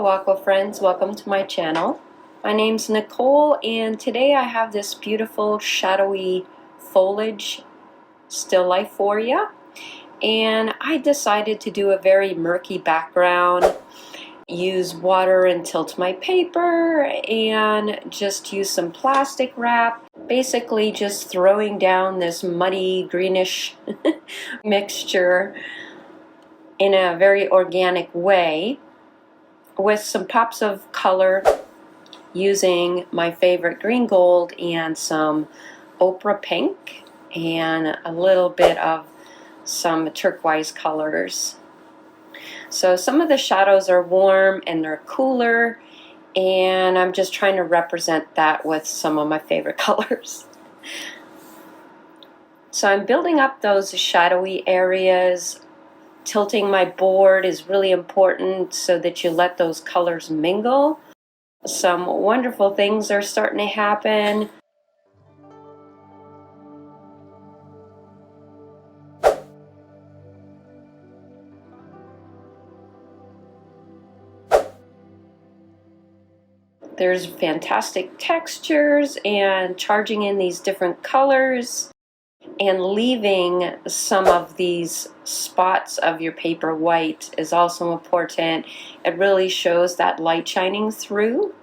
Hello Aqua friends, welcome to my channel. My name's Nicole and today I have this beautiful shadowy foliage still life for you. And I decided to do a very murky background, use water and tilt my paper, and just use some plastic wrap. Basically just throwing down this muddy greenish mixture in a very organic way, with some pops of color using my favorite green gold and some ochre pink and a little bit of some turquoise colors. So some of the shadows are warm and they're cooler, and I'm just trying to represent that with some of my favorite colors. So I'm building up those shadowy areas. Tilting my board is really important so that you let those colors mingle. Some wonderful things are starting to happen. There's fantastic textures, and charging in these different colors and leaving some of these spots of your paper white is also important. It really shows that light shining through.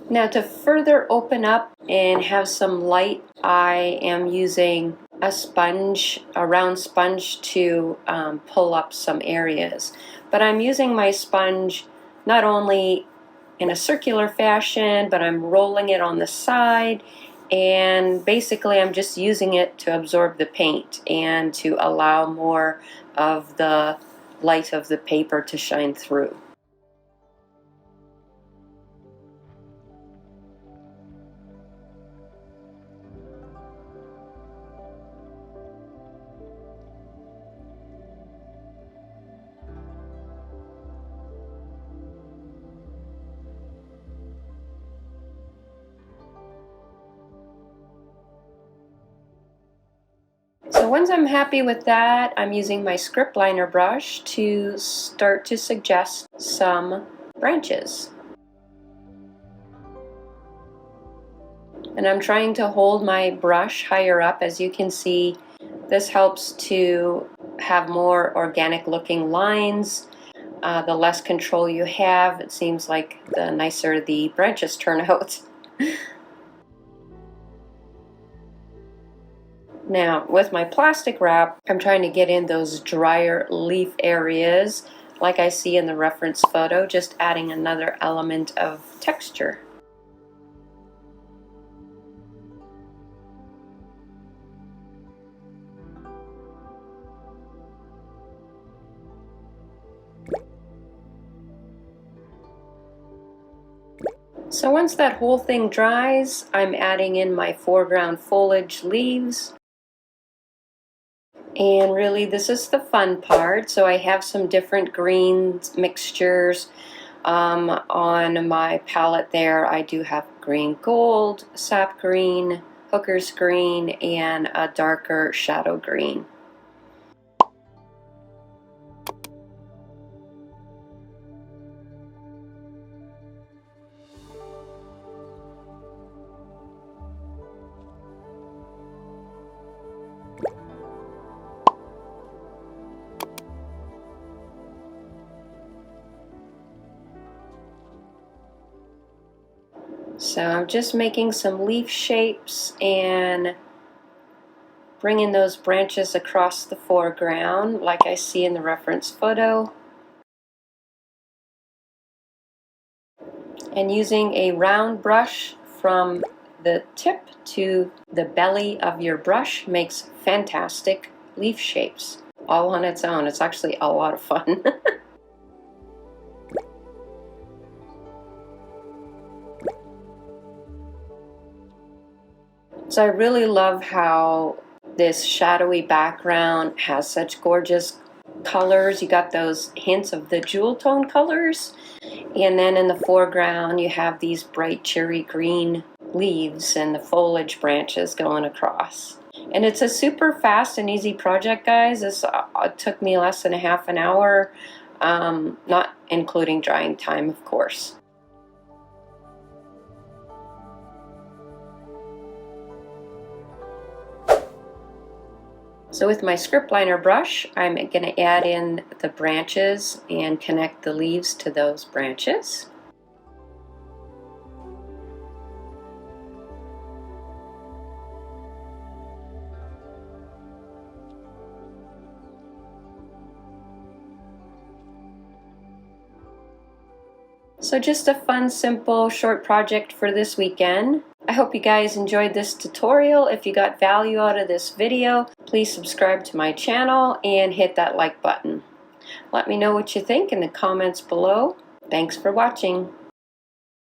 Now, to further open up and have some light, I am using a sponge, a round sponge, to pull up some areas. But I'm using my sponge not only in a circular fashion, but I'm rolling it on the side, and basically I'm just using it to absorb the paint and to allow more of the light of the paper to shine through. So once I'm happy with that, I'm using my script liner brush to start to suggest some branches. And I'm trying to hold my brush higher up. As you can see, this helps to have more organic looking lines. The less control you have, it seems like the nicer the branches turn out. Now, with my plastic wrap, I'm trying to get in those drier leaf areas, like I see in the reference photo, just adding another element of texture. So once that whole thing dries, I'm adding in my foreground foliage leaves. And really, this is the fun part. So I have some different greens mixtures on my palette there. I do have green gold, sap green, hooker's green, and a darker shadow green. So I'm just making some leaf shapes and bringing those branches across the foreground like I see in the reference photo. And using a round brush from the tip to the belly of your brush makes fantastic leaf shapes all on its own. It's actually a lot of fun. So I really love how this shadowy background has such gorgeous colors. You got those hints of the jewel tone colors, and then in the foreground you have these bright cherry green leaves and the foliage branches going across. And it's a super fast and easy project, guys. This took me less than a half an hour, not including drying time, of course. So with my script liner brush, I'm going to add in the branches and connect the leaves to those branches. So just a fun, simple, short project for this weekend. I hope you guys enjoyed this tutorial. If you got value out of this video, please subscribe to my channel and hit that like button. Let me know what you think in the comments below. Thanks for watching.